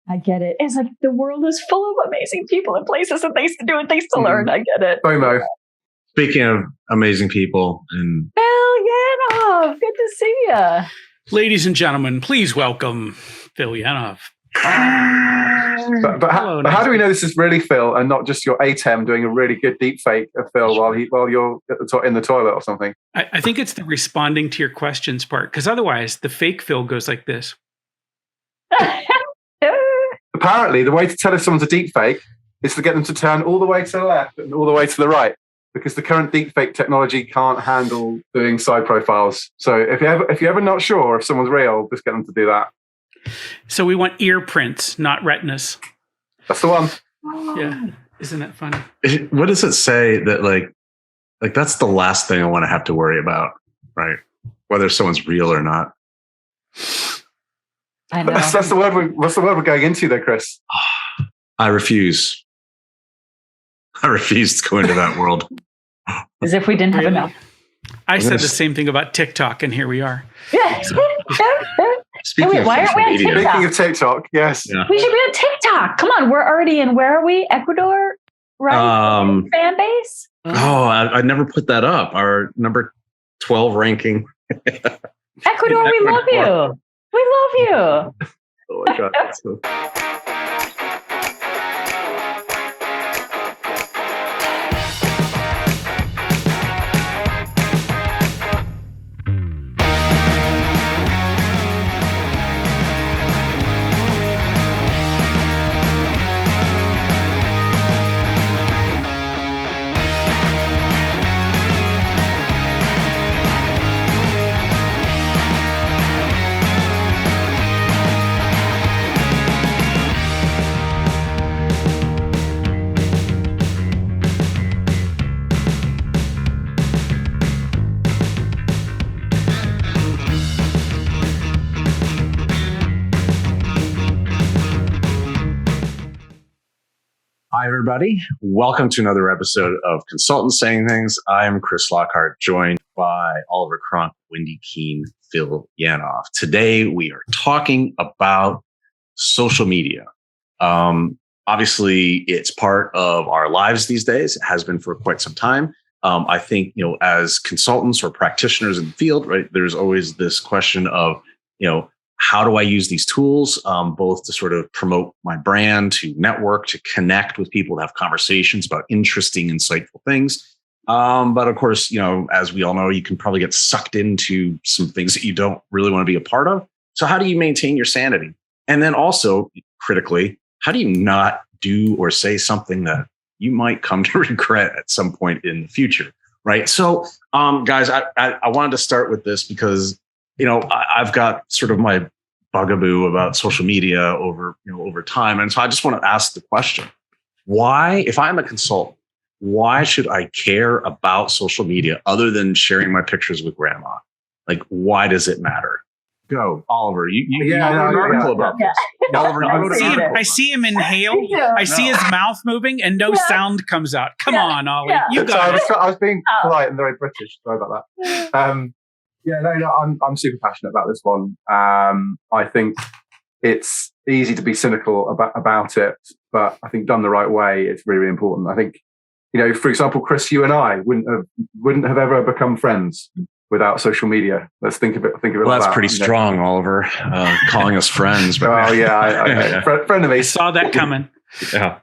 I get it. It's like the world is full of amazing people and places and things to do and things to learn. I get it. FOMO. Speaking of amazing people, and Phil Yanov, good to see you. Ladies and gentlemen, please welcome Phil Yanov. But how do we know this is really Phil and not just your ATEM doing a really good deep fake of Phil while you're in the toilet or something? I think it's the responding to your questions part, because otherwise the fake Phil goes like this. Apparently, the way to tell if someone's a deep fake is to get them to turn all the way to the left and all the way to the right, because the current deep fake technology can't handle doing side profiles. So if you're ever not sure if someone's real, just get them to do that. So we want ear prints, not retinas. That's the one. Yeah. Isn't that funny? what does it say that like that's the last thing I want to have to worry about, right? Whether someone's real or not. I know. That's the word. What's the word we're going into there, Chris? I refuse. I refuse to go into that world. As if we didn't have enough. I said the same thing about TikTok, and here we are. Speaking why aren't we on TikTok? Speaking of TikTok, yes. Yeah. We should be on TikTok. Come on, we're already in, where are we? Ecuador? Right? Fan base? Oh, I never put that up. Our number 12 ranking. Ecuador, we love you. We love you. Oh my God. That's so... Hi, everybody. Welcome to another episode of Consultants Saying Things. I'm Chris Lockhart, joined by Oliver Cronk, Wendy Keene, Phil Yanov. Today, we are talking about social media. Obviously, it's part of our lives these days. It has been for quite some time. I think, as consultants or practitioners in the field, right, there's always this question of, how do I use these tools, both to sort of promote my brand, to network, to connect with people, to have conversations about interesting, insightful things. But of course, as we all know, you can probably get sucked into some things that you don't really want to be a part of. So how do you maintain your sanity? And then also, critically, how do you not do or say something that you might come to regret at some point in the future, right? So, guys, I wanted to start with this because I've got sort of my bugaboo about social media over time. And so I just want to ask the question, why, if I'm a consultant, why should I care about social media other than sharing my pictures with grandma? Like, why does it matter? Go, Oliver. You wrote an article about this. Oliver, I see him inhale. I see his mouth moving and no sound comes out. Come on, Ollie. You got it. I was being polite and very British. Sorry about that. I'm super passionate about this one. I think it's easy to be cynical about it, but I think done the right way, it's really, really important. I think, for example, Chris, you and I wouldn't have ever become friends without social media. Let's think of it. Well, that's pretty strong, Oliver, calling us friends. But oh yeah, friend of me. I saw that coming. Yeah.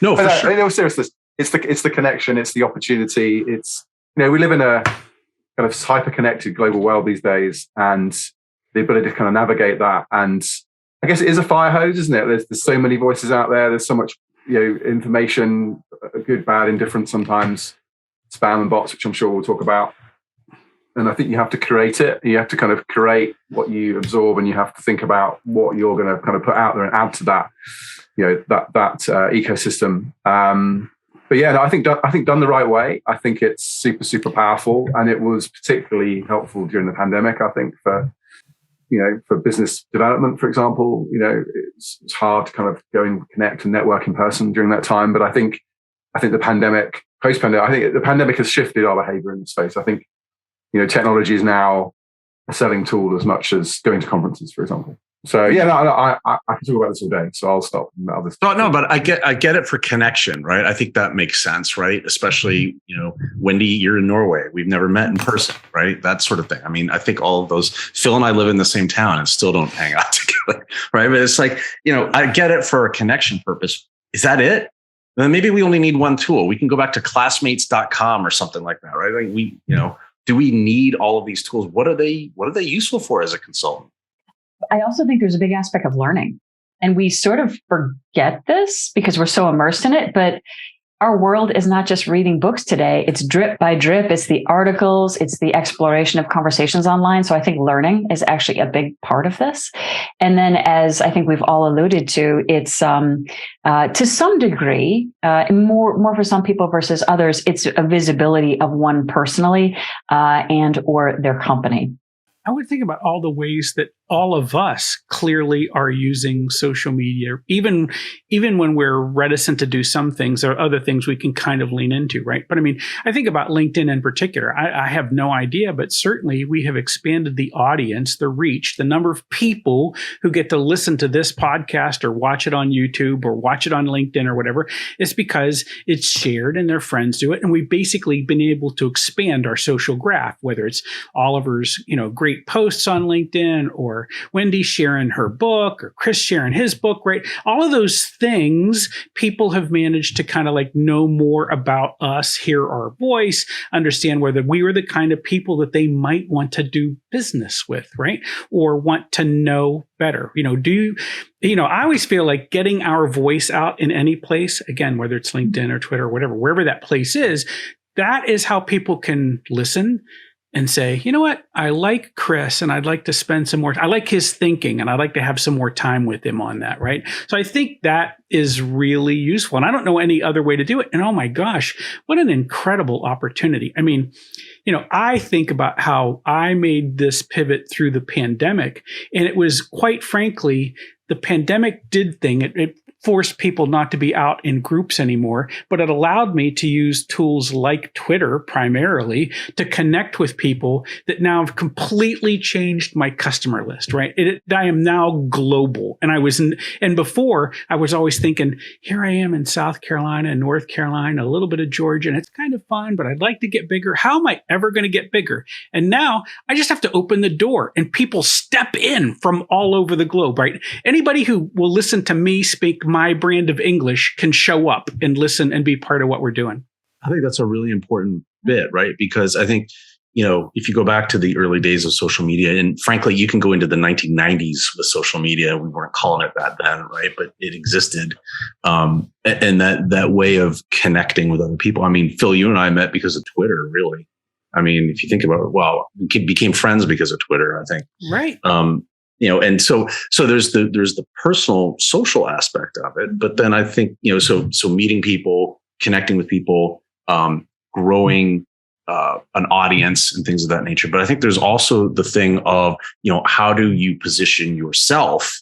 No, for sure. No, seriously, it's the connection, it's the opportunity. It's we live in a kind of hyper-connected global world these days, and the ability to kind of navigate that. And I guess it is a fire hose, isn't it? There's so many voices out there. There's so much, information, good, bad, indifferent sometimes, spam and bots, which I'm sure we'll talk about. And I think you have to curate it. You have to kind of curate what you absorb, and you have to think about what you're going to kind of put out there and add to that, that ecosystem. But yeah, I think done the right way, I think it's super, super powerful, and it was particularly helpful during the pandemic. I think for business development, for example, it's hard to kind of go and connect and network in person during that time. But I think the pandemic, post-pandemic, I think the pandemic has shifted our behavior in the space. I think technology is now a selling tool as much as going to conferences, for example. So yeah, no, I can talk about this all day, so I'll stop. No, but I get it for connection, right? I think that makes sense, right? Especially, Wendy, you're in Norway. We've never met in person, right? That sort of thing. I mean, I think all of those. Phil and I live in the same town and still don't hang out together, right? But it's like, I get it for a connection purpose. Is that it? Then maybe we only need one tool. We can go back to classmates.com or something like that, right? Like do we need all of these tools? What are they useful for as a consultant? I also think there's a big aspect of learning, and we sort of forget this because we're so immersed in it, but our world is not just reading books today. It's drip by drip. It's the articles. It's the exploration of conversations online. So I think learning is actually a big part of this. And then, as I think we've all alluded to, it's to some degree, more for some people versus others, it's a visibility of one personally and or their company. I would think about all the ways that all of us clearly are using social media, even when we're reticent to do some things. There are other things we can kind of lean into, right? But I mean, I think about LinkedIn in particular. I have no idea, but certainly we have expanded the audience, the reach, the number of people who get to listen to this podcast or watch it on YouTube or watch it on LinkedIn or whatever. It's because it's shared and their friends do it. And we've basically been able to expand our social graph, whether it's Oliver's, great posts on LinkedIn, or Wendy sharing her book, or Chris sharing his book, right? All of those things, people have managed to kind of like know more about us, hear our voice, understand whether we were the kind of people that they might want to do business with, right? Or want to know better. I always feel like getting our voice out in any place, again, whether it's LinkedIn or Twitter or whatever, wherever that place is, that is how people can listen and say, you know what, I like Chris and I'd like to spend some more, I like his thinking and I'd like to have some more time with him on that, right? So I think that is really useful. And I don't know any other way to do it. And oh my gosh, what an incredible opportunity. I mean, I think about how I made this pivot through the pandemic, and it was quite frankly, the pandemic did thing. It forced people not to be out in groups anymore, but it allowed me to use tools like Twitter primarily to connect with people that now have completely changed my customer list, right? I am now global. And before I was always thinking, here I am in South Carolina and North Carolina, a little bit of Georgia, and it's kind of fun, but I'd like to get bigger. How am I ever going to get bigger? And now I just have to open the door and people step in from all over the globe, right? Anybody who will listen to me speak my brand of English can show up and listen and be part of what we're doing. I think that's a really important bit, right? Because I think, if you go back to the early days of social media, and frankly, you can go into the 1990s with social media. We weren't calling it that then, right? But it existed. And that way of connecting with other people. I mean, Phil, you and I met because of Twitter, really. I mean, if you think about it, we became friends because of Twitter, I think. Right. And so there's the personal social aspect of it, but then I think, so meeting people, connecting with people, growing an audience and things of that nature. But I think there's also the thing of, how do you position yourself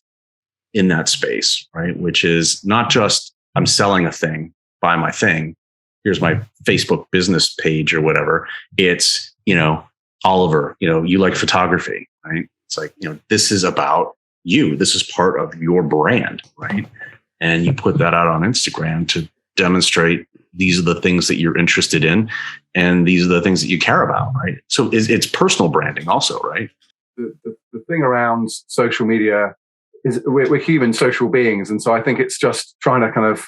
in that space, right? Which is not just I'm selling a thing, buy my thing. Here's my Facebook business page or whatever. It's, Oliver, you like photography, right? It's like, this is about you. This is part of your brand, right? And you put that out on Instagram to demonstrate these are the things that you're interested in, and these are the things that you care about, right? So it's personal branding also, right? The thing around social media is we're human social beings. And so I think it's just trying to kind of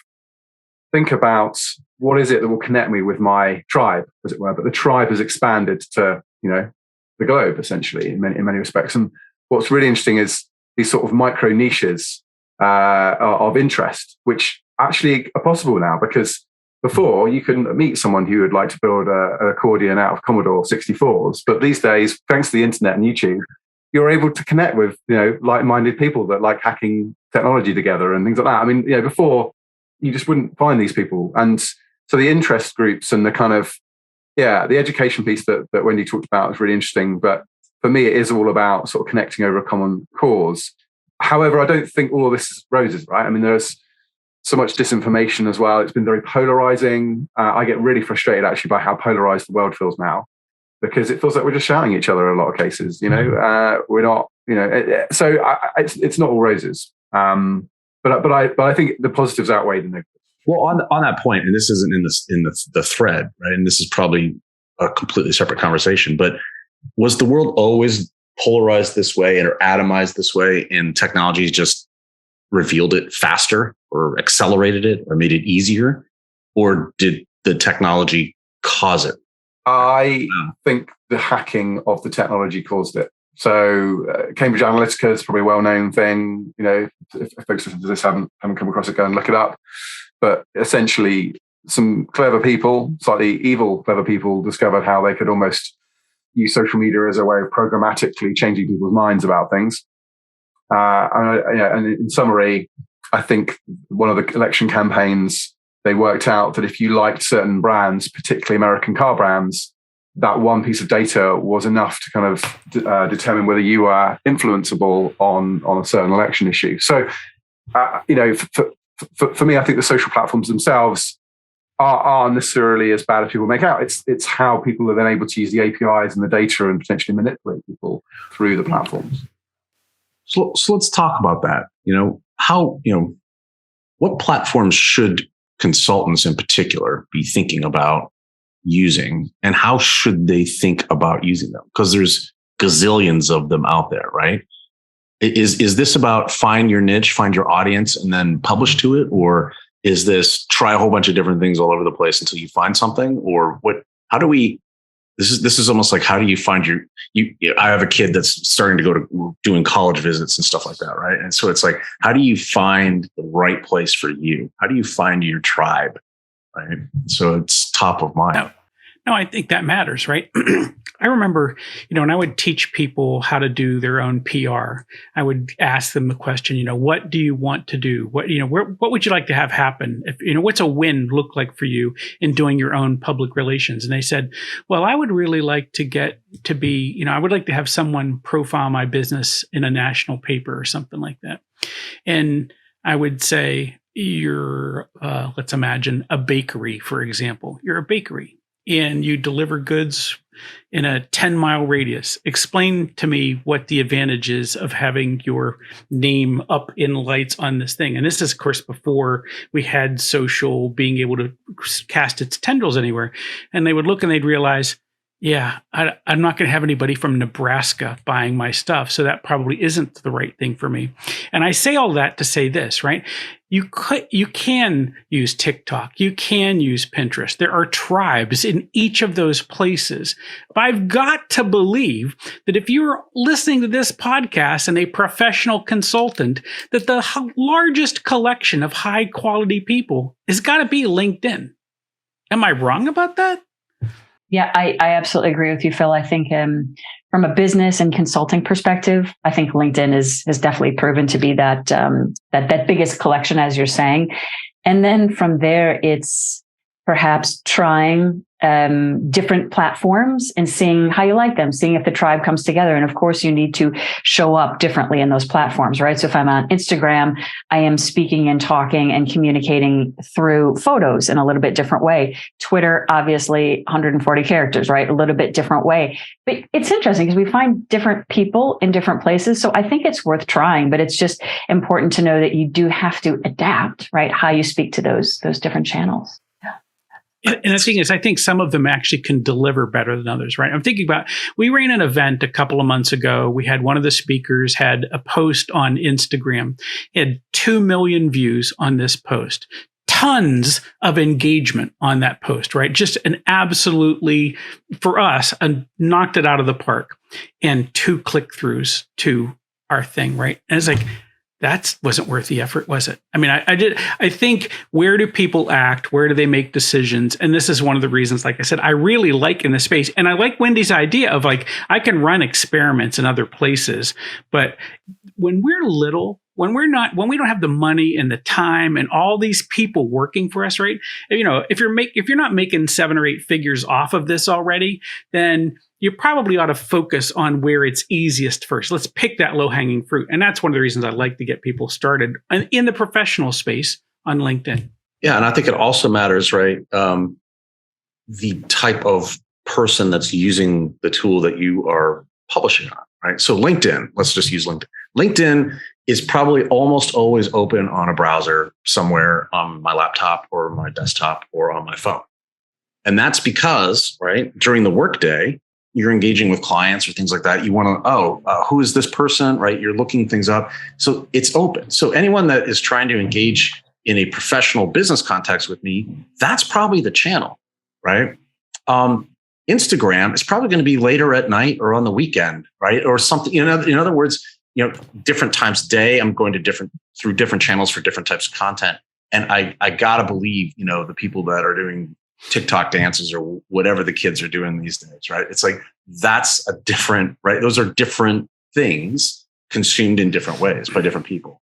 think about what is it that will connect me with my tribe, as it were. But the tribe has expanded to, the globe, essentially, in many respects. And what's really interesting is these sort of micro niches of interest, which actually are possible now, because before you couldn't meet someone who would like to build an accordion out of Commodore 64s. But these days, thanks to the internet and YouTube, you're able to connect with, like-minded people that like hacking technology together and things like that. I mean, before you just wouldn't find these people. And so the interest groups and the kind of, the education piece that Wendy talked about is really interesting. But for me, it is all about sort of connecting over a common cause. However, I don't think all of this is roses, right? I mean, there's so much disinformation as well. It's been very polarizing. I get really frustrated actually by how polarized the world feels now. because it feels like we're just shouting at each other in a lot of cases. We're not. It's not all roses. But I think the positives outweigh the negatives. Well, on that point, and this isn't in the thread, right? And this is probably a completely separate conversation. But was the world always polarized this way or atomized this way, and technology just revealed it faster or accelerated it or made it easier? Or did the technology cause it? I think the hacking of the technology caused it. So Cambridge Analytica is probably a well-known thing. If folks listen to this haven't come across it, go and look it up. But essentially, some clever people, slightly evil clever people, discovered how they could almost use social media as a way of programmatically changing people's minds about things. And in summary, I think one of the election campaigns, they worked out that if you liked certain brands, particularly American car brands, that one piece of data was enough to kind of determine whether you are influenceable on a certain election issue. So, for me, I think the social platforms themselves aren't necessarily as bad as people make out. It's how people are then able to use the APIs and the data and potentially manipulate people through the platforms. So let's talk about that. What platforms should consultants in particular be thinking about using, and how should they think about using them? Because there's gazillions of them out there, right? Is this about find your niche, find your audience, and then publish to it? Or is this try a whole bunch of different things all over the place until you find something? Or what? How do we? This is almost like, how do you find I have a kid that's starting to go to doing college visits and stuff like that, right? And so it's like, how do you find the right place for you? How do you find your tribe, right? So it's top of mind. No, I think that matters, right? I remember, when I would teach people how to do their own PR, I would ask them the question, what do you want to do? What would you like to have happen? If, what's a win look like for you in doing your own public relations? And they said, well, I would really like to get to be, I would like to have someone profile my business in a national paper or something like that. And I would say, let's imagine a bakery, for example. You're a bakery and you deliver goods in a 10-mile radius. Explain to me what the advantage is of having your name up in lights on this thing. And this is, of course, before we had social being able to cast its tendrils anywhere. And they would look and they'd realize, yeah, I'm not going to have anybody from Nebraska buying my stuff. So that probably isn't the right thing for me. And I say all that to say this, right? You can use TikTok. You can use Pinterest. There are tribes in each of those places. But I've got to believe that if you're listening to this podcast and a professional consultant, that the largest collection of high quality people has got to be LinkedIn. Am I wrong about that? Yeah, I absolutely agree with you, Phil. I think from a business and consulting perspective, I think LinkedIn has definitely proven to be that biggest collection, as you're saying. And then from there, it's perhaps trying different platforms and seeing how you like them, seeing if the tribe comes together. And of course, you need to show up differently in those platforms, right? So if I'm on Instagram, I am speaking and talking and communicating through photos in a little bit different way. Twitter, obviously 140 characters, right? A little bit different way. But it's interesting because we find different people in different places. So I think it's worth trying, but it's just important to know that you do have to adapt, right? How you speak to those different channels. And the thing is, I think some of them actually can deliver better than others, right? I'm thinking about, we ran an event a couple of months ago. We had one of the speakers had a post on Instagram. He had 2 million views on this post, tons of engagement on that post, right? Just an absolutely, for us, knocked it out of the park, and 2 click-throughs to our thing, right? And it's like, that wasn't worth the effort, was it? I mean, I think, where do people act? Where do they make decisions? And this is one of the reasons, like I said, I really like in this space. And I like Wendy's idea of like, I can run experiments in other places. But when we're little, when we don't have the money and the time and all these people working for us, right? If you're not making 7 or 8 figures off of this already, then you probably ought to focus on where it's easiest first. Let's pick that low-hanging fruit. And that's one of the reasons I like to get people started in the professional space on LinkedIn. Yeah, and I think it also matters, right? The type of person that's using the tool that you are publishing on, right? So LinkedIn, let's just use LinkedIn. LinkedIn is probably almost always open on a browser somewhere on my laptop or my desktop or on my phone. And that's because, right, during the workday, you're engaging with clients or things like that. You want to, who is this person, right? You're looking things up. So it's open. So anyone that is trying to engage in a professional business context with me, that's probably the channel, right? Instagram is probably going to be later at night or on the weekend, right? Or something, in other words, different times of day, I'm going to through different channels for different types of content. And I gotta believe, the people that are doing TikTok dances or whatever the kids are doing these days, right? It's like, that's a different, right? Those are different things consumed in different ways by different people.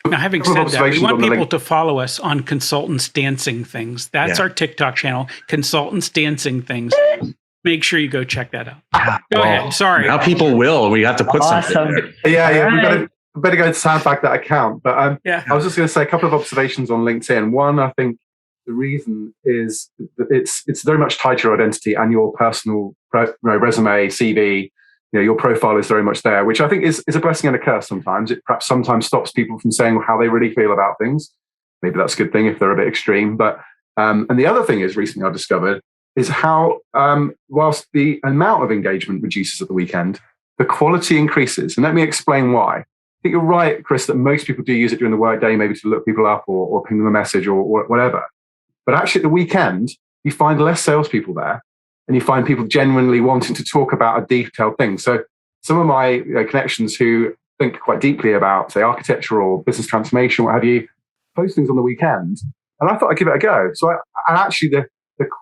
Now, having said that, we want people to follow us on Consultants Dancing Things. That's our TikTok channel, Consultants Dancing Things. Make sure you go check that out. Go ahead. Sorry. Now people will. We have to put something there. Yeah. We better go and sandbag that account. But I was just going to say a couple of observations on LinkedIn. One, I think the reason is that it's very much tied to your identity and your personal resume, CV. Your profile is very much there, which I think is a blessing and a curse sometimes. It perhaps sometimes stops people from saying how they really feel about things. Maybe that's a good thing if they're a bit extreme. But and the other thing is recently I discovered is how whilst the amount of engagement reduces at the weekend, the quality increases. And let me explain why. I think you're right, Chris, that most people do use it during the workday, maybe to look people up or ping them a message or whatever. But actually at the weekend, you find less salespeople there. And you find people genuinely wanting to talk about a detailed thing. So some of my connections who think quite deeply about, say, architecture or business transformation, what have you, post things on the weekend. And I thought I'd give it a go. So and actually the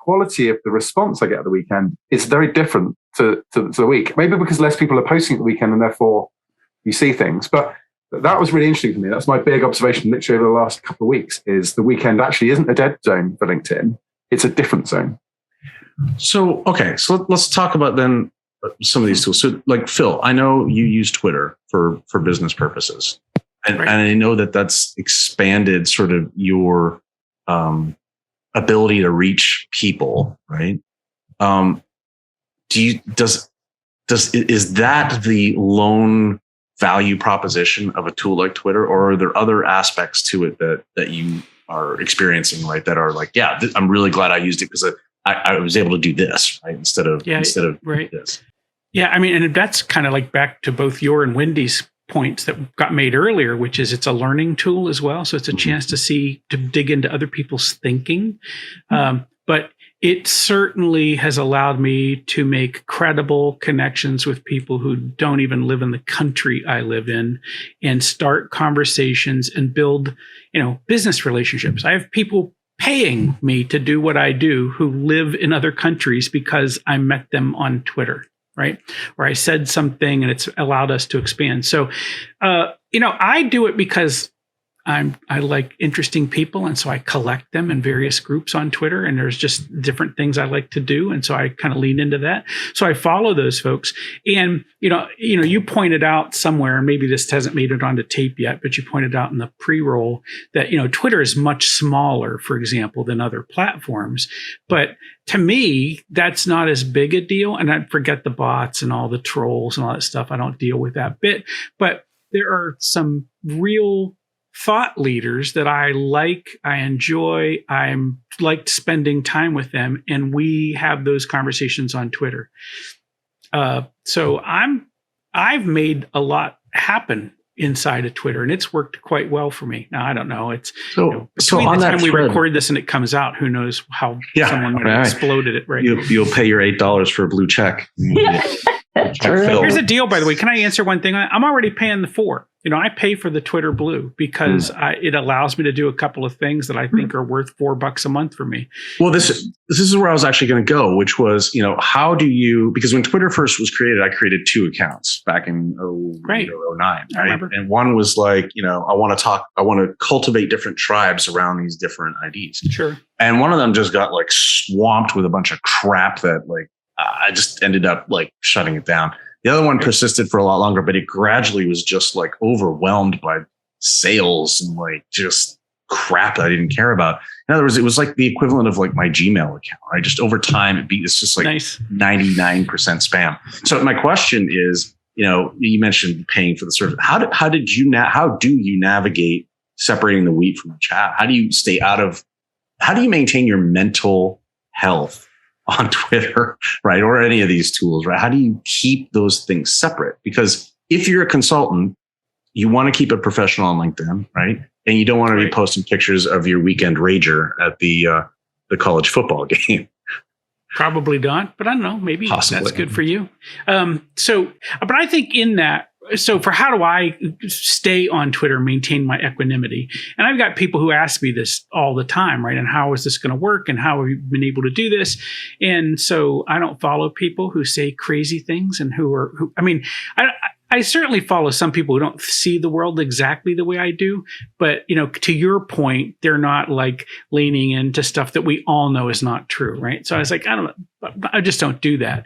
quality of the response I get at the weekend is very different to the week. Maybe because less people are posting at the weekend and therefore you see things. But that was really interesting for me. That's my big observation literally over the last couple of weeks is the weekend actually isn't a dead zone for LinkedIn. It's a different zone. So, okay. So let's talk about then some of these tools. So like Phil, I know you use Twitter for business purposes. And, right. And I know that's expanded sort of your ability to reach people, right? Is that the lone value proposition of a tool like Twitter, or are there other aspects to it that you are experiencing, right? That are like, I'm really glad I used it because I was able to do this, right? Instead of right. This. Yeah. I mean, and that's kind of like back to both your and Wendy's points that got made earlier, which is it's a learning tool as well. So it's a chance to dig into other people's thinking. But it certainly has allowed me to make credible connections with people who don't even live in the country I live in and start conversations and build, business relationships. I have people paying me to do what I do who live in other countries because I met them on Twitter, right? Or I said something and it's allowed us to expand. So, I do it because I like interesting people. And so I collect them in various groups on Twitter, and there's just different things I like to do. And so I kind of lean into that. So I follow those folks. And, you pointed out somewhere, and maybe this hasn't made it onto tape yet, but you pointed out in the pre-roll that, Twitter is much smaller, for example, than other platforms. But to me, that's not as big a deal. And I forget the bots and all the trolls and all that stuff. I don't deal with that bit. But there are some real thought leaders that I enjoy. I'm liked spending time with them, and we have those conversations on Twitter. So I've made a lot happen inside of Twitter, and it's worked quite well for me. Now I don't know. It's between the time we record this and it comes out, who knows how someone might have exploded it. Right? You'll pay your $8 for a blue check. Here's a deal, by the way. Can I answer one thing? I'm already paying the $4. I pay for the Twitter Blue because it allows me to do a couple of things that I think are worth $4 a month for me. Well, this is where I was actually going to go, which was, how do you, because when Twitter first was created, I created 2 accounts back in 2009. Right? And one was like, I want to cultivate different tribes around these different IDs. Sure. And one of them just got like swamped with a bunch of crap that like, I just ended up like shutting it down. The other one persisted for a lot longer, but it gradually was just like overwhelmed by sales and like just crap that I didn't care about. In other words, it was like the equivalent of like my Gmail account, right? Just over time, it's just like 99% spam. So my question is, you mentioned paying for the service. How do you navigate separating the wheat from the chaff? How do you maintain your mental health on Twitter, right? Or any of these tools, right? How do you keep those things separate? Because if you're a consultant, you want to keep it professional on LinkedIn, right? And you don't want to be posting pictures of your weekend rager at the college football game. Probably not, but I don't know. Maybe Possibly. That's good for you. But I think in that, so for how do I stay on Twitter, maintain my equanimity? And I've got people who ask me this all the time, right? And how is this going to work? And how have you been able to do this? And so I don't follow people who say crazy things and I certainly follow some people who don't see the world exactly the way I do. But, to your point, they're not like leaning into stuff that we all know is not true, right? So I was like, I just don't do that.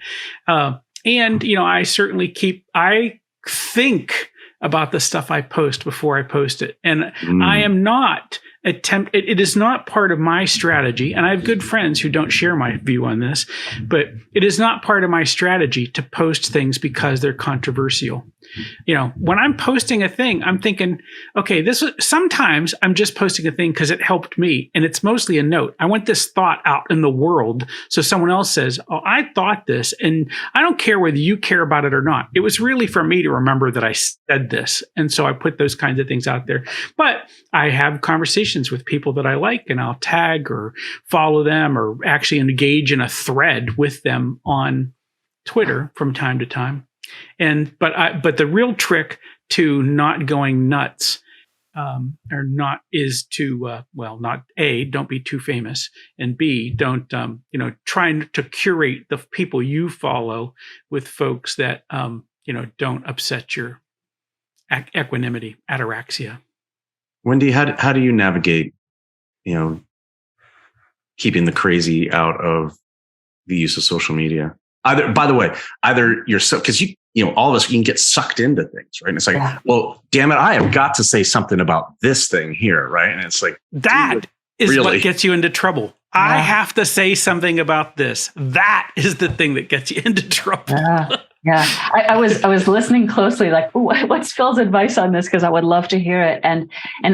I certainly I think about the stuff I post before I post it. And I am not it is not part of my strategy. And I have good friends who don't share my view on this, but it is not part of my strategy to post things because they're controversial. When I'm posting a thing, I'm thinking, okay, sometimes I'm just posting a thing because it helped me. And it's mostly a note. I want this thought out in the world. So someone else says, oh, I thought this, and I don't care whether you care about it or not. It was really for me to remember that I said this. And so I put those kinds of things out there. But I have conversations with people that I like, and I'll tag or follow them or actually engage in a thread with them on Twitter from time to time. But the real trick to not going nuts is to not A, don't be too famous, and B, don't trying to curate the people you follow with folks that don't upset your equanimity, ataraxia. Wendy, how do you navigate keeping the crazy out of the use of social media? Either you're so, because all of us, you can get sucked into things, right? And it's like, well, damn it, I have got to say something about this thing here, right? And it's like, that is what gets you into trouble. Yeah. I have to say something about this. That is the thing that gets you into trouble. Yeah. I was listening closely, like, what's Phil's advice on this? Because I would love to hear it. And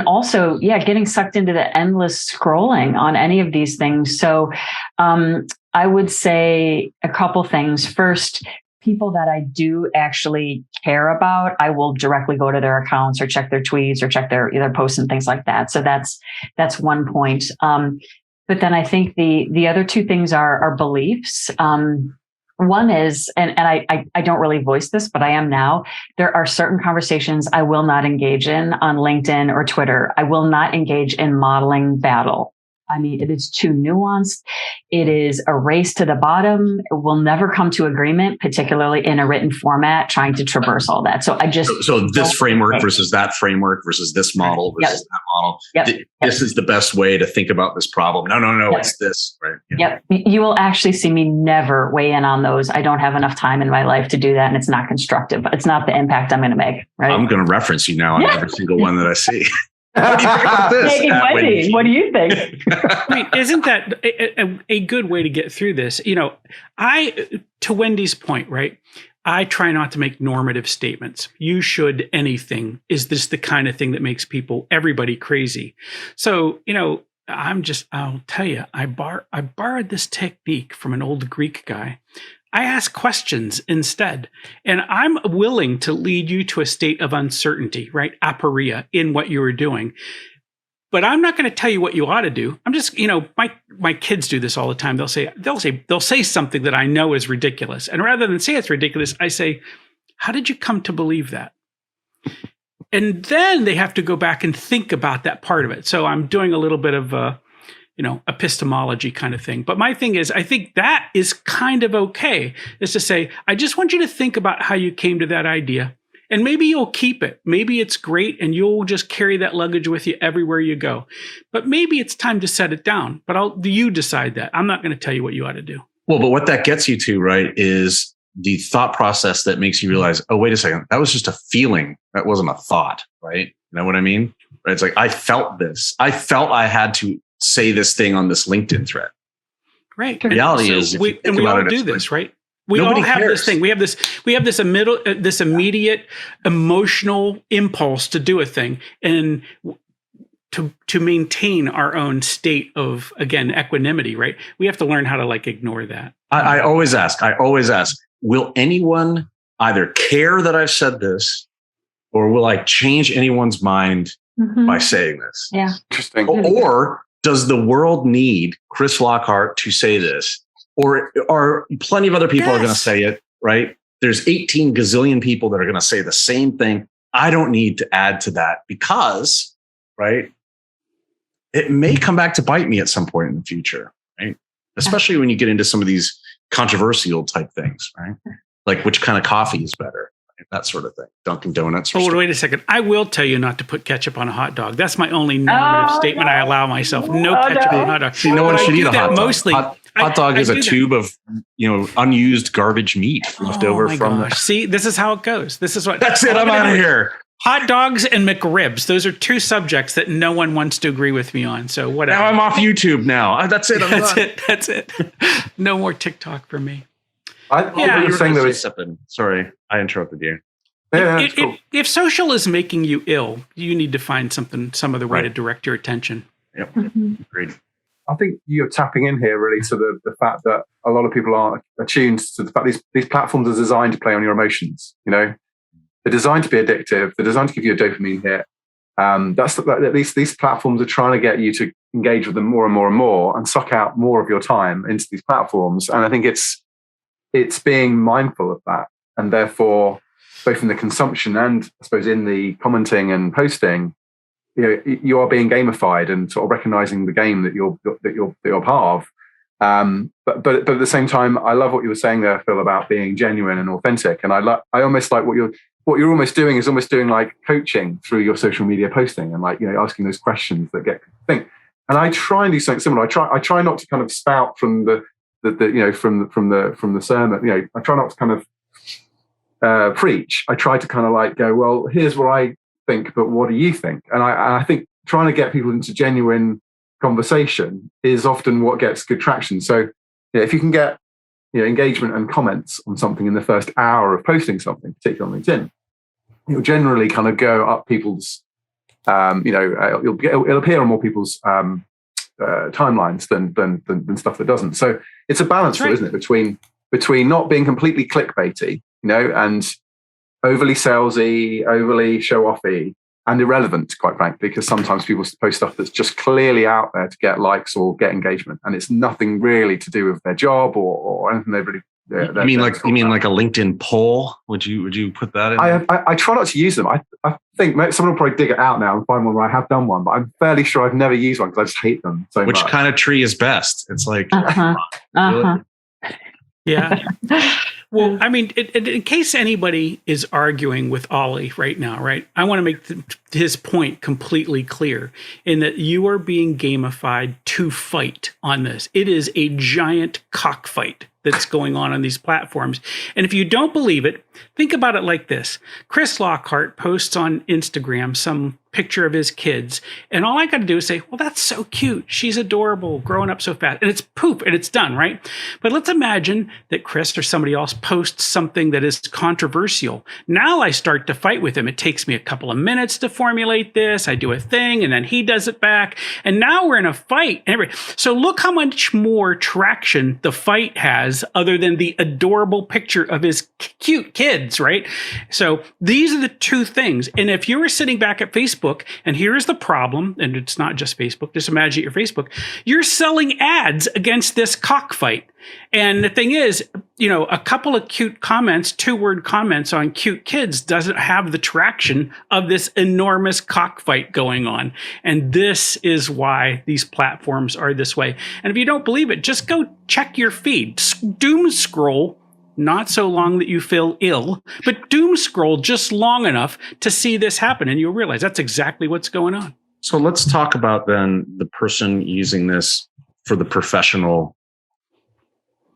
also, getting sucked into the endless scrolling on any of these things. So I would say a couple things. First, people that I do actually care about, I will directly go to their accounts or check their tweets or check their posts and things like that. So that's one point. But then I think the other two things are beliefs. One is, and I don't really voice this, but I am now, there are certain conversations I will not engage in on LinkedIn or Twitter. I will not engage in modeling battle. I mean, it is too nuanced. It is a race to the bottom. It will never come to agreement, particularly in a written format, trying to traverse all that. So So this framework versus that framework versus this model versus that model. This is the best way to think about this problem. No, it's this, right? Yeah. Yep. You will actually see me never weigh in on those. I don't have enough time in my life to do that. And it's not constructive. It's not the impact I'm going to make, right? I'm going to reference you now on every single one that I see. What do you think about this? Hey, Wendy, what do you think? I mean, isn't that a good way to get through this? To Wendy's point, right? I try not to make normative statements. You should anything. Is this the kind of thing that makes everybody crazy? So, I'll tell you, I borrowed this technique from an old Greek guy. I ask questions instead, and I'm willing to lead you to a state of uncertainty, right? Aporia in what you are doing. But I'm not going to tell you what you ought to do. I'm just, my kids do this all the time. They'll say something that I know is ridiculous. And rather than say it's ridiculous, I say, how did you come to believe that? And then they have to go back and think about that part of it. So I'm doing a little bit of epistemology kind of thing. But my thing is, I think that is kind of okay, is to say, I just want you to think about how you came to that idea. And maybe you'll keep it. Maybe it's great and you'll just carry that luggage with you everywhere you go. But maybe it's time to set it down. But you decide that. I'm not going to tell you what you ought to do. Well, but what that gets you to, right, is the thought process that makes you realize, oh, wait a second, that was just a feeling. That wasn't a thought, right? You know what I mean? right? It's like, I felt this. I felt I had to say this thing on this LinkedIn thread. Right. The reality is, we all do this, right? We Nobody all have cares. this thing. We have this immediate emotional impulse to do a thing, and to maintain our own state of, again, equanimity, right? We have to learn how to like ignore that. I always ask, will anyone either care that I've said this, or will I change anyone's mind by saying this? Yeah. Interesting. Or does the world need Chris Lockhart to say this? Or are plenty of other people are going to say it, right? There's 18 gazillion people that are going to say the same thing. I don't need to add to that because, right, it may come back to bite me at some point in the future, right? Especially when you get into some of these controversial type things, right? Like which kind of coffee is better, right? That sort of thing. Dunkin' Donuts. Oh, wait a second. I will tell you not to put ketchup on a hot dog. That's my only normative statement I allow myself. No ketchup on a hot dog. See, no one should eat a hot dog. Mostly, hot dog is a tube of, unused garbage meat left over from. See, this is how it goes. This is what. That's it. I'm out of here. Hot dogs and McRibs. Those are two subjects that no one wants to agree with me on. So whatever. Now I'm off YouTube now. That's it. That's it. No more TikTok for me. You were saying there was something. Sorry, I interrupted you. If social is making you ill, you need to find some other way to direct your attention. Yep. Agreed. I think you're tapping in here really to the fact that a lot of people aren't attuned to the fact these platforms are designed to play on your emotions. They're designed to be addictive. They're designed to give you a dopamine hit. These platforms are trying to get you to engage with them more and more and more, and suck out more of your time into these platforms. And I think it's being mindful of that, and therefore, both in the consumption and I suppose in the commenting and posting, you are being gamified and sort of recognizing the game that you're part of. But at the same time, I love what you were saying there, Phil, about being genuine and authentic. And I almost like what you're almost doing is almost doing like coaching through your social media posting and asking those questions that get people to think. And I try and do something similar. I try not to kind of spout from the from the sermon. I try not to kind of preach. I try to kind of like go, well, here's what I think, but what do you think? And I think trying to get people into genuine conversation is often what gets good traction. So if you can get engagement and comments on something in the first hour of posting something, particularly on LinkedIn, it'll generally kind of go up people's, it'll appear on more people's timelines than stuff that doesn't. So it's a balance, isn't it, between not being completely clickbaity, and overly salesy, overly show-offy, and irrelevant, quite frankly, because sometimes people post stuff that's just clearly out there to get likes or get engagement, and it's nothing really to do with their job or anything they really. You mean like a LinkedIn poll? Would you put that in? I try not to use them. I think someone will probably dig it out now and find one where I have done one, but I'm fairly sure I've never used one because I just hate them so much. Which kind of tree is best? It's like, yeah. Well, I mean, in case anybody is arguing with Ollie right now, right? I want to make his point completely clear in that you are being gamified to fight on this. It is a giant cockfight that's going on these platforms. And if you don't believe it, think about it like this. Chris Lockhart posts on Instagram some picture of his kids, and all I got to do is say, well, that's so cute. She's adorable, growing up so fast. And it's poof, and it's done, right? But let's imagine that Chris or somebody else posts something that is controversial. Now I start to fight with him. It takes me a couple of minutes to formulate this. I do a thing, and then he does it back. And now we're in a fight. So look how much more traction the fight has other than the adorable picture of his cute kids, right? So these are the two things. And if you were sitting back at Facebook, and here's the problem, and it's not just Facebook, just imagine your Facebook, you're selling ads against this cockfight. And the thing is, a couple of cute comments, 2-word comments on cute kids doesn't have the traction of this enormous cockfight going on. And this is why these platforms are this way. And if you don't believe it, just go check your feed. Doom scroll, not so long that you feel ill, but doom scroll just long enough to see this happen. And you'll realize that's exactly what's going on. So let's talk about then the person using this for the professional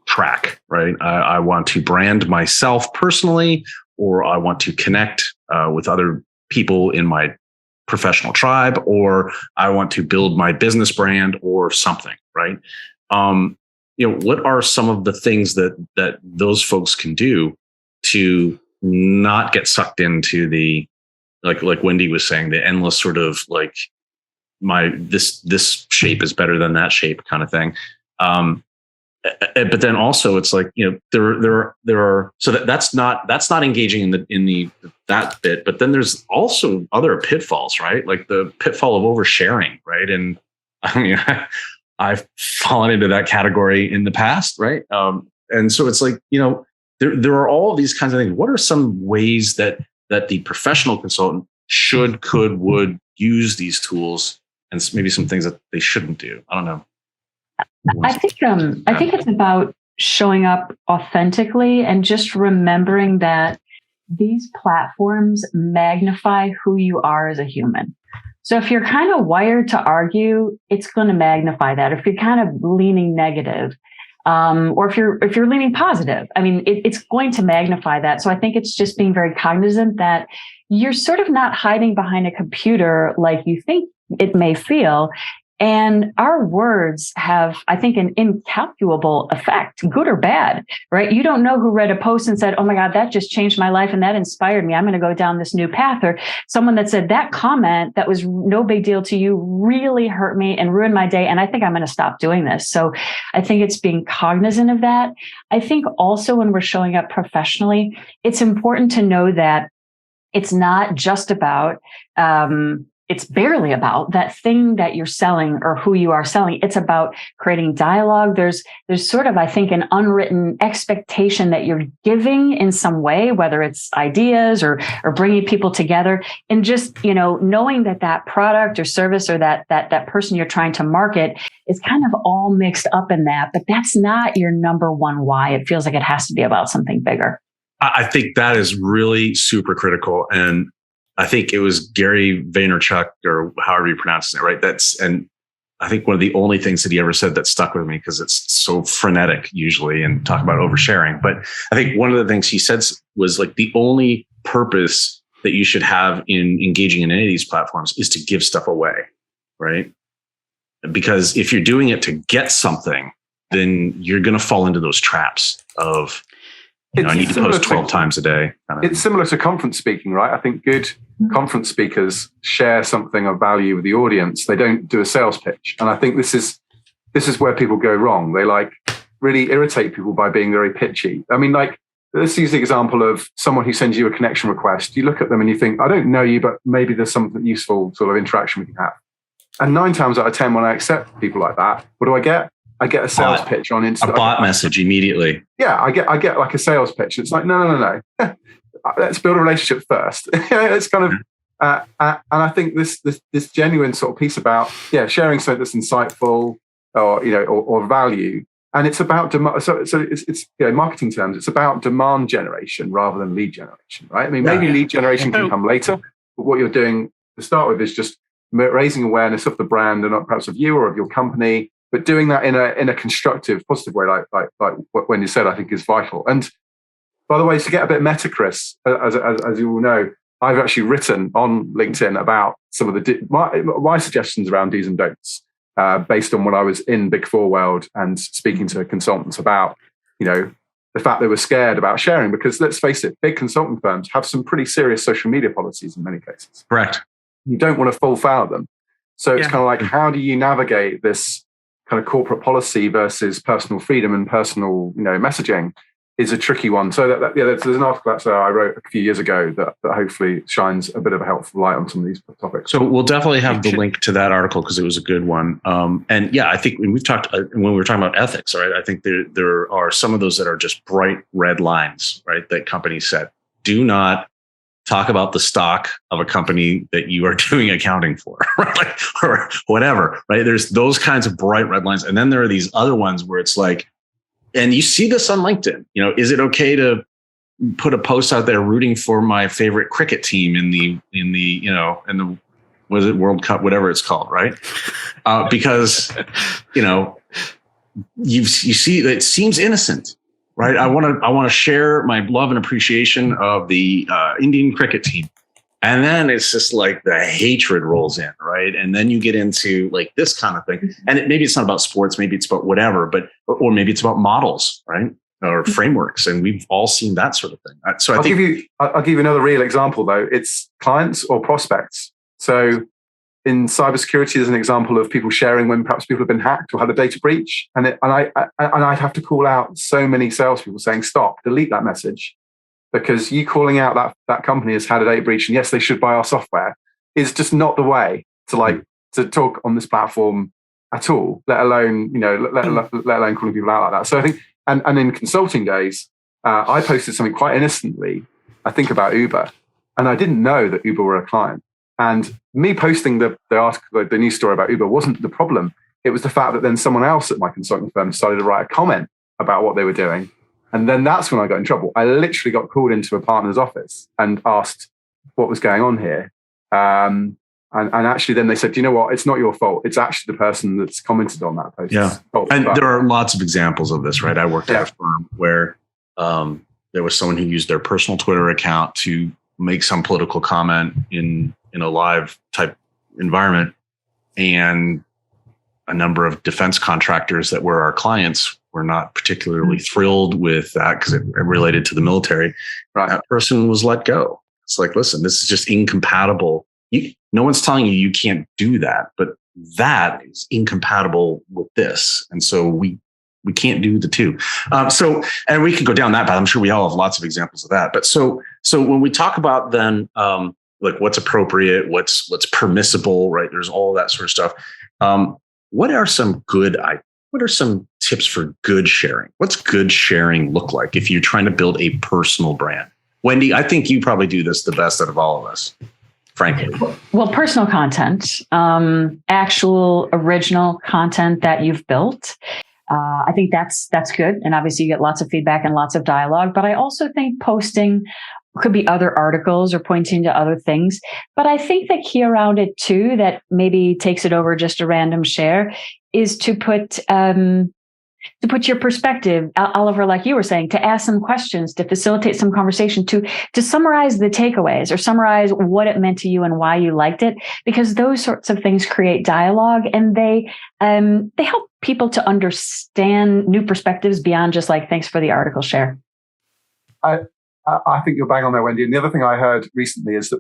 track, right? I want to brand myself personally, or I want to connect with other people in my professional tribe, or I want to build my business brand or something, right? What are some of the things that those folks can do to not get sucked into the, like Wendy was saying, the endless sort of like this shape is better than that shape kind of thing. But then also it's like, there are, so that's not engaging in that bit, but then there's also other pitfalls, right? Like the pitfall of oversharing, right? And I mean, I've fallen into that category in the past, right? And so it's like, there are all of these kinds of things. What are some ways that the professional consultant could, would use these tools, and maybe some things that they shouldn't do? I don't know. I think it's about showing up authentically and just remembering that these platforms magnify who you are as a human. So if you're kind of wired to argue, it's going to magnify that. If you're kind of leaning negative, or if you're leaning positive, I mean, it's going to magnify that. So I think it's just being very cognizant that you're sort of not hiding behind a computer like you think it may feel. And our words have, I think, an incalculable effect, good or bad, right? You don't know who read a post and said, oh my God, that just changed my life and that inspired me. I'm going to go down this new path. Or someone that said that comment that was no big deal to you really hurt me and ruined my day. And I think I'm going to stop doing this. So I think it's being cognizant of that. I think also when we're showing up professionally, it's important to know that it's not just about, it's barely about that thing that you're selling or who you are selling. It's about creating dialogue. There's sort of, I think, an unwritten expectation that you're giving in some way, whether it's ideas or bringing people together, and just, knowing that product or service or that person you're trying to market is kind of all mixed up in that. But that's not your number one why. It feels like it has to be about something bigger. I think that is really super critical. And I think it was Gary Vaynerchuk, or however you pronounce it, right? And I think one of the only things that he ever said that stuck with me, because it's so frenetic usually and talk about oversharing. But I think one of the things he said was like, the only purpose that you should have in engaging in any of these platforms is to give stuff away, right? Because if you're doing it to get something, then you're going to fall into those traps of, I need to post 12 times a day. It's similar to conference speaking, right? I think good conference speakers share something of value with the audience. They don't do a sales pitch. And I think this is where people go wrong. They really irritate people by being very pitchy. I mean, let's use the example of someone who sends you a connection request. You look at them and you think, I don't know you, but maybe there's something useful sort of interaction we can have. And 9 times out of 10, when I accept people like that, what do I get? I get a sales pitch on Instagram. A bot message immediately. Yeah, I get like a sales pitch. It's like, no. Let's build a relationship first. It's kind of, and I think this genuine sort of piece about sharing something that's insightful or value, and it's about demand. So it's marketing terms. It's about demand generation rather than lead generation, right? I mean, maybe lead generation can come later, but what you're doing to start with is just raising awareness of the brand and perhaps of you or of your company. But doing that in a constructive, positive way, like what Wendy said, I think is vital. And by the way, to get a bit meta, Chris, as you all know, I've actually written on LinkedIn about some of my suggestions around do's and don'ts, based on when I was in Big Four world and speaking to consultants about, the fact they were scared about sharing. Because let's face it, big consulting firms have some pretty serious social media policies in many cases. Correct. You don't want to fall foul of them. So it's kind of like, how do you navigate this kind of corporate policy versus personal freedom and personal, messaging is a tricky one. So there's an article that I wrote a few years ago that hopefully shines a bit of a helpful light on some of these topics. So we'll definitely have the link to that article because it was a good one. And yeah, I think when we were talking about ethics, right? I think there are some of those that are just bright red lines, right? That companies set. Do not talk about the stock of a company that you are doing accounting for, right? Or whatever, right? There's those kinds of bright red lines. And then there are these other ones where it's like, and you see this on LinkedIn, is it okay to put a post out there rooting for my favorite cricket team in the was it World Cup, whatever it's called, right? Because, you see, it seems innocent. Right. I want to share my love and appreciation of the Indian cricket team. And then it's just like the hatred rolls in, right? And then you get into like this kind of thing. And maybe it's not about sports, maybe it's about whatever, or maybe it's about models, right? Or frameworks. And we've all seen that sort of thing. So I'll give you another real example though. It's clients or prospects. So in cybersecurity, there's an example of people sharing when perhaps people have been hacked or had a data breach. And I'd have to call out so many salespeople saying, stop, delete that message. Because you calling out that company has had a data breach and yes, they should buy our software is just not the way to talk on this platform at all, let alone, let alone calling people out like that. So I think, and in consulting days, I posted something quite innocently, I think about Uber, and I didn't know that Uber were a client. And me posting the article, the news story about Uber wasn't the problem. It was the fact that then someone else at my consulting firm started to write a comment about what they were doing. And then that's when I got in trouble. I literally got called into a partner's office and asked what was going on here. And actually then they said, you know what? It's not your fault. It's actually the person that's commented on that post. Yeah. And there are lots of examples of this, right? I worked at a firm where there was someone who used their personal Twitter account to make some political comment in a live type environment. And a number of defense contractors that were our clients were not particularly thrilled with that because it related to the military. Right. That person was let go. It's like, listen, this is just incompatible. No one's telling you can't do that, but that is incompatible with this. And so we can't do the two. And we could go down that path. I'm sure we all have lots of examples of that. But so when we talk about then, like what's appropriate, what's permissible, right? There's all that sort of stuff. What are some tips for good sharing? What's good sharing look like if you're trying to build a personal brand? Wendy, I think you probably do this the best out of all of us, frankly. Well, personal content, actual original content that you've built. I think that's good. And obviously you get lots of feedback and lots of dialogue, but I also think posting could be other articles or pointing to other things. But I think the key around it too, that maybe takes it over just a random share, is to put your perspective, Oliver, like you were saying, to ask some questions, to facilitate some conversation, to summarize the takeaways or summarize what it meant to you and why you liked it, because those sorts of things create dialogue and they help people to understand new perspectives beyond just like, thanks for the article share. I think you're bang on there, Wendy. And the other thing I heard recently is that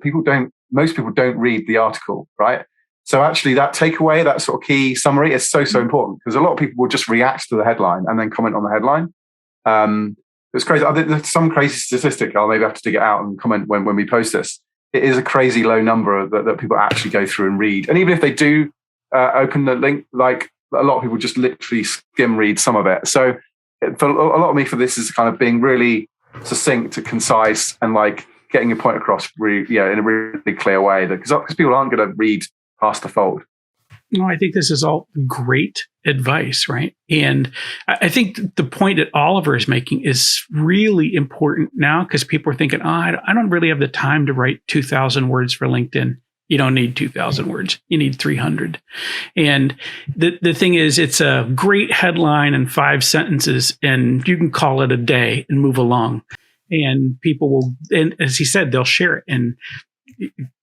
most people don't read the article, right? So actually that takeaway, that sort of key summary is so important because a lot of people will just react to the headline and then comment on the headline. It's crazy. There's some crazy statistic. I'll maybe have to dig it out and comment when we post this. It is a crazy low number that people actually go through and read. And even if they do open the link, like a lot of people just literally skim read some of it. So for a lot of me for this is kind of being really succinct, concise, and like getting your point across in a really clear way because people aren't going to read past the fold. No, I think this is all great advice, right? And I think the point that Oliver is making is really important now because people are thinking, I don't really have the time to write 2,000 words for LinkedIn. You don't need 2,000 words. You need 300. And the thing is, it's a great headline and 5 sentences, and you can call it a day and move along. And people will, and as he said, they'll share it. And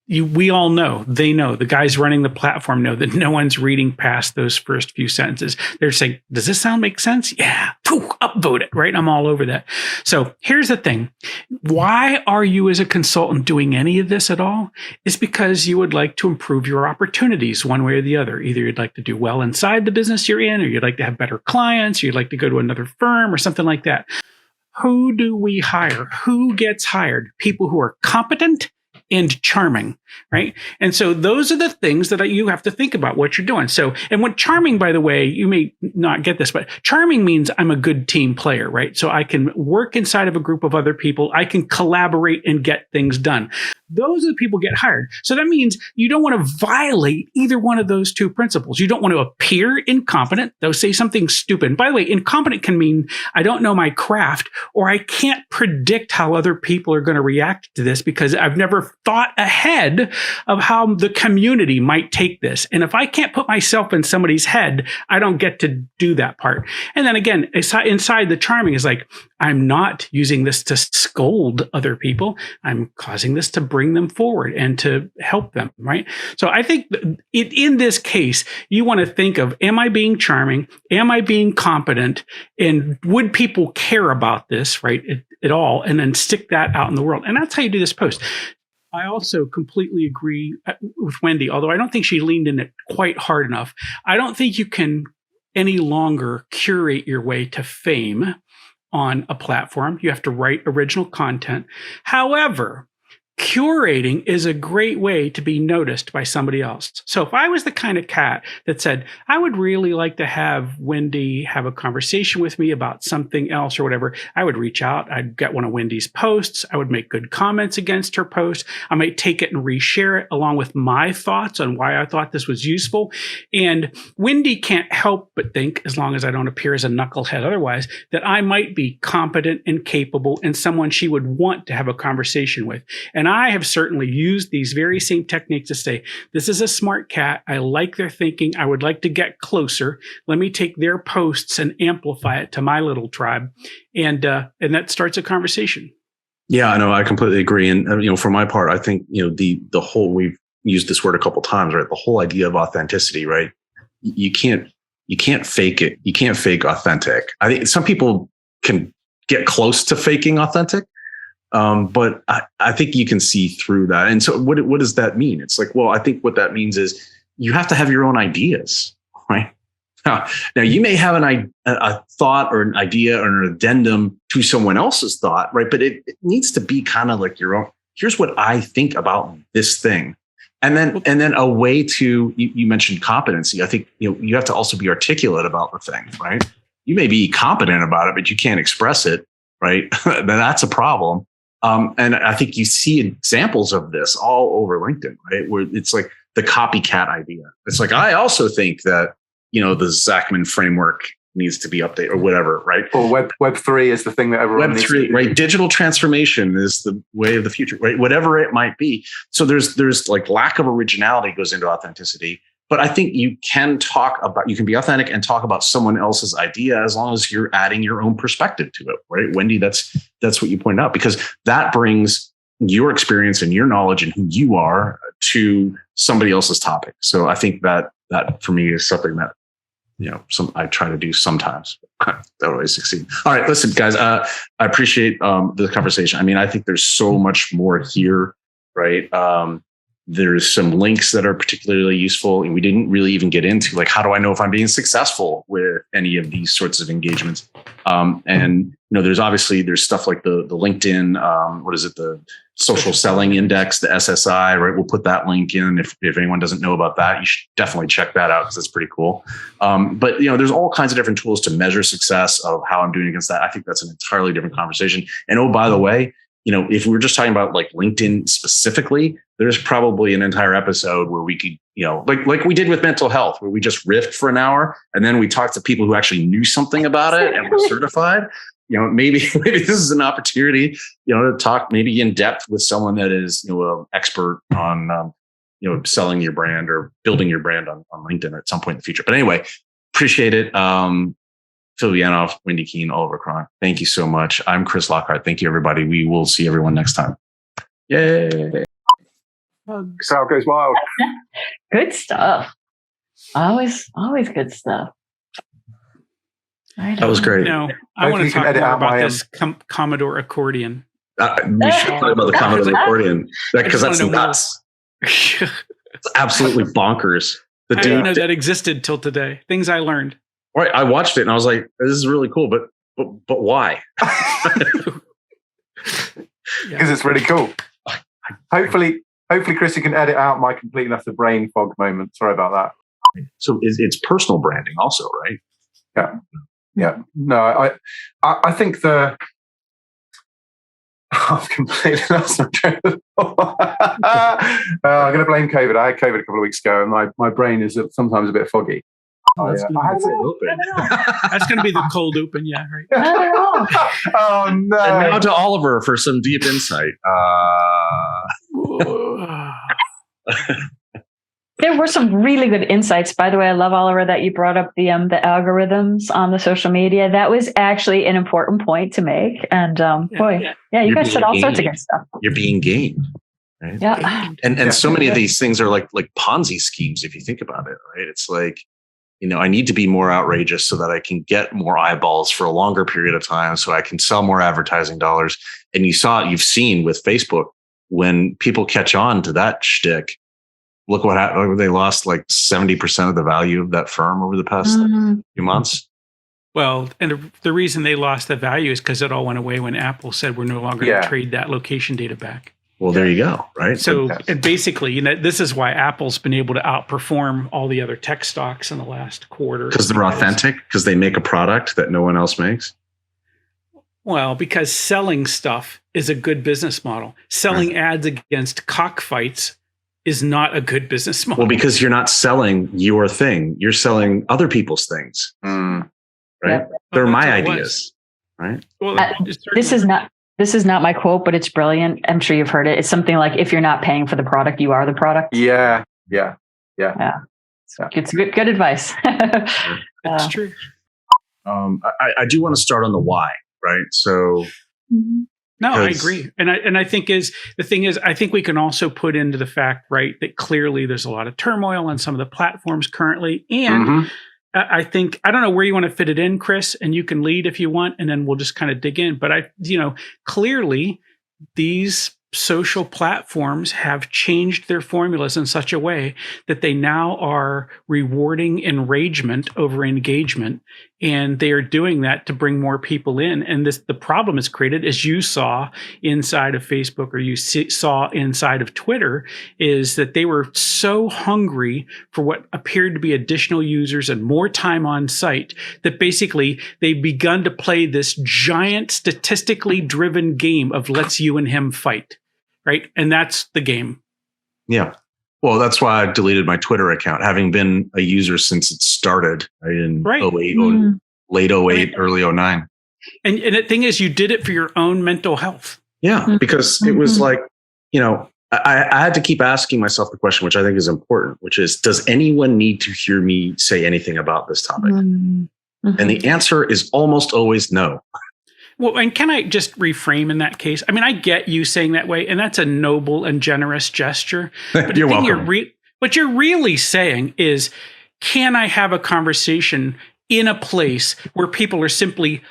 we all know, they know, the guys running the platform know that no one's reading past those first few sentences. They're saying, does this make sense? Yeah, upvote it, right? I'm all over that. So here's the thing. Why are you as a consultant doing any of this at all? It's because you would like to improve your opportunities one way or the other. Either you'd like to do well inside the business you're in, or you'd like to have better clients, or you'd like to go to another firm or something like that. Who do we hire? Who gets hired? People who are competent and charming, right? And so those are the things that you have to think about what you're doing. So, and what charming, by the way, you may not get this, but charming means I'm a good team player, right? So I can work inside of a group of other people. I can collaborate and get things done. Those are the people get hired. So that means you don't want to violate either one of those two principles. You don't want to appear incompetent. They'll say something stupid. And by the way, incompetent can mean I don't know my craft, or I can't predict how other people are going to react to this because I've never thought ahead of how the community might take this. And if I can't put myself in somebody's head, I don't get to do that part. And then again, inside the charming is like, I'm not using this to scold other people. I'm causing this to bring them forward and to help them, right? So I think in this case, you want to think of, am I being charming? Am I being competent? And would people care about this, right, at all? And then stick that out in the world. And that's how you do this post. I also completely agree with Wendy, although I don't think she leaned in it quite hard enough. I don't think you can any longer curate your way to fame on a platform. You have to write original content. However, curating is a great way to be noticed by somebody else. So if I was the kind of cat that said, I would really like to have Wendy have a conversation with me about something else or whatever, I would reach out. I'd get one of Wendy's posts. I would make good comments against her post. I might take it and reshare it along with my thoughts on why I thought this was useful. And Wendy can't help but think, as long as I don't appear as a knucklehead otherwise, that I might be competent and capable and someone she would want to have a conversation with. And I have certainly used these very same techniques to say, this is a smart cat. I like their thinking. I would like to get closer. Let me take their posts and amplify it to my little tribe. And that starts a conversation. Yeah, I know. I completely agree. And, for my part, I think, the whole, we've used this word a couple of times, right? The whole idea of authenticity, right? You can't fake it. You can't fake authentic. I think some people can get close to faking authentic. But I think you can see through that. And so what does that mean? It's like, well, I think what that means is you have to have your own ideas, right? Now you may have a thought or an idea or an addendum to someone else's thought, right? But it needs to be kind of like your own. Here's what I think about this thing. And then a way to, you mentioned competency. I think, you have to also be articulate about the thing, right? You may be competent about it, but you can't express it, right? Then that's a problem. And I think you see examples of this all over LinkedIn, right? Where it's like the copycat idea. It's like, I also think that, the Zachman framework needs to be updated or whatever, right? Or Web3 is the thing that everyone needs to do. Right? Digital transformation is the way of the future, right? Whatever it might be. So there's like lack of originality goes into authenticity. But I think you can be authentic and talk about someone else's idea as long as you're adding your own perspective to it, right? Wendy, that's what you pointed out, because that brings your experience and your knowledge and who you are to somebody else's topic. So I think that for me is something that, I try to do sometimes. Don't always succeed. All right, listen, guys, I appreciate the conversation. I mean, I think there's so much more here, right? There's some links that are particularly useful, and we didn't really even get into like, how do I know if I'm being successful with any of these sorts of engagements? And there's stuff like the LinkedIn, the social selling index, the SSI, right? We'll put that link in. If anyone doesn't know about that, you should definitely check that out because it's pretty cool. But there's all kinds of different tools to measure success of how I'm doing against that. I think that's an entirely different conversation. And oh, by the way, if we were just talking about like LinkedIn specifically, there's probably an entire episode where we could, like we did with mental health, where we just riffed for an hour and then we talked to people who actually knew something about it and were certified. Maybe this is an opportunity, to talk maybe in depth with someone that is, an expert on, selling your brand or building your brand on LinkedIn at some point in the future. But anyway, appreciate it. Phil Yanoff, Wendy Keene, Oliver Cron. Thank you so much. I'm Chris Lockhart. Thank you, everybody. We will see everyone next time. Yay. Crowd goes wild. Good stuff. Always good stuff. That was great. I want to talk more about this Commodore accordion. We should talk about the Commodore accordion because that's nuts. It's absolutely bonkers. I didn't know that existed till today. Things I learned. Right, I watched it and I was like, "This is really cool," but why? Because it's really cool. Hopefully, Chris, you can edit out my complete and utter brain fog moment. Sorry about that. So it's personal branding, also, right? Yeah. No, I think I've completely lost my train of thought. I'm going to blame COVID. I had COVID a couple of weeks ago, and my brain is sometimes a bit foggy. That's going to be the cold open, yeah, right. Oh no! And now to Oliver for some deep insight. There were some really good insights. By the way, I love, Oliver, that you brought up the algorithms on the social media. That was actually an important point to make. And you guys said all sorts of good stuff. You're being gamed. Right? Yeah. And so many of these things are like Ponzi schemes, if you think about it, right? It's like, I need to be more outrageous so that I can get more eyeballs for a longer period of time, so I can sell more advertising dollars. And you've seen with Facebook, when people catch on to that shtick, look what happened. They lost like 70% of the value of that firm over the past few months. Well, and the reason they lost the value is because it all went away when Apple said we're no longer going to trade that location data back. Well, there you go, right? So, and basically, this is why Apple's been able to outperform all the other tech stocks in the last quarter. Because they're authentic, because they make a product that no one else makes. Well, because selling stuff is a good business model. Selling ads against cockfights is not a good business model. Well, because you're not selling your thing, you're selling other people's things, right? Yep. They're my ideas, right? Well, This is not my quote, but it's brilliant. I'm sure you've heard it. It's something like, if you're not paying for the product, you are the product. Yeah. It's good advice. That's true. I do want to start on the why, right? So, no, I agree, and I think I think we can also put into the fact, right, that clearly there's a lot of turmoil on some of the platforms currently, and I think, I don't know where you want to fit it in, Chris, and you can lead if you want, and then we'll just kind of dig in. But clearly these social platforms have changed their formulas in such a way that they now are rewarding enragement over engagement. And they are doing that to bring more people in. And the problem is created, as you saw inside of Facebook, or you saw inside of Twitter, is that they were so hungry for what appeared to be additional users and more time on site that basically they've begun to play this giant statistically driven game of let's you and him fight. Right. And that's the game. Yeah. Well, that's why I deleted my Twitter account, having been a user since it started, right, in 08, late 08, early 09. And the thing is, you did it for your own mental health. Yeah, because it was like, I had to keep asking myself the question, which I think is important, which is, does anyone need to hear me say anything about this topic? And the answer is almost always no. Well, and can I just reframe in that case? I mean, I get you saying that way, and that's a noble and generous gesture. But You're welcome. What you're really saying is, can I have a conversation in a place where people are simply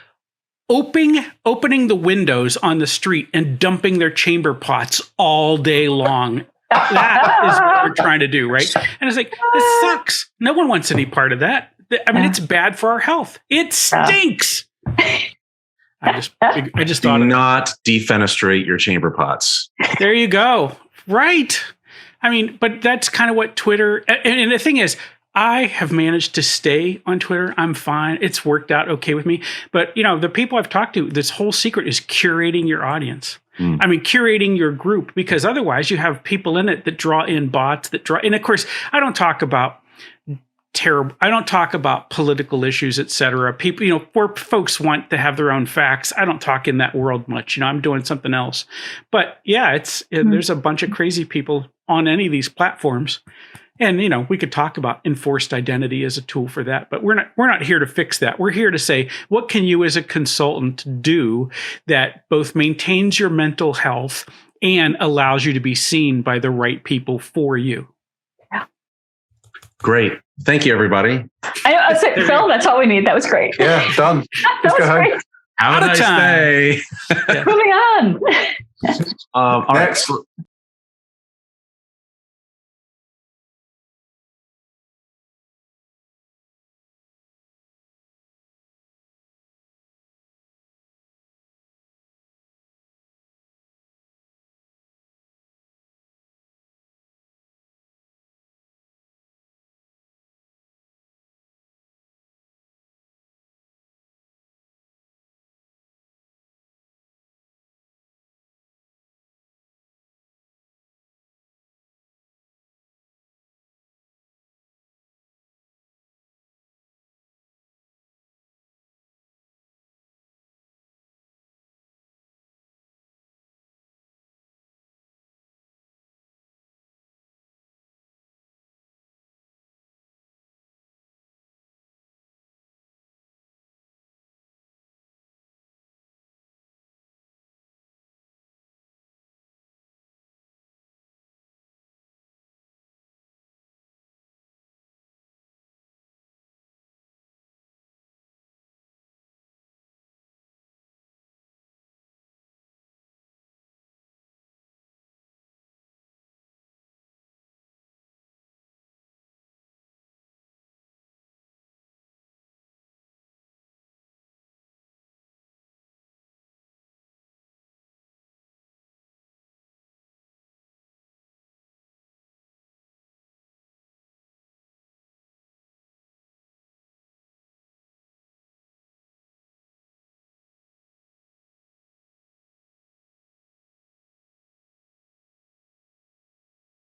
opening the windows on the street and dumping their chamber pots all day long? That is what we're trying to do, right? And it's like, this sucks. No one wants any part of that. I mean, it's bad for our health. It stinks. I just thought, do not defenestrate your chamber pots. There you go. Right. I mean, but that's kind of what Twitter, and the thing is, I have managed to stay on Twitter. I'm fine. It's worked out okay with me. But, the people I've talked to, this whole secret is curating your audience. I mean, curating your group, because otherwise you have people in it that draw in bots and of course, I don't talk about political issues, et cetera. People, where folks want to have their own facts. I don't talk in that world much. I'm doing something else. But yeah, there's a bunch of crazy people on any of these platforms. And, we could talk about enforced identity as a tool for that, but we're not here to fix that. We're here to say, what can you as a consultant do that both maintains your mental health and allows you to be seen by the right people for you? Great. Thank you, everybody. I said, Phil, that's all we need. That was great. Yeah, done. Let's go home. Have a nice day. Moving on. All right.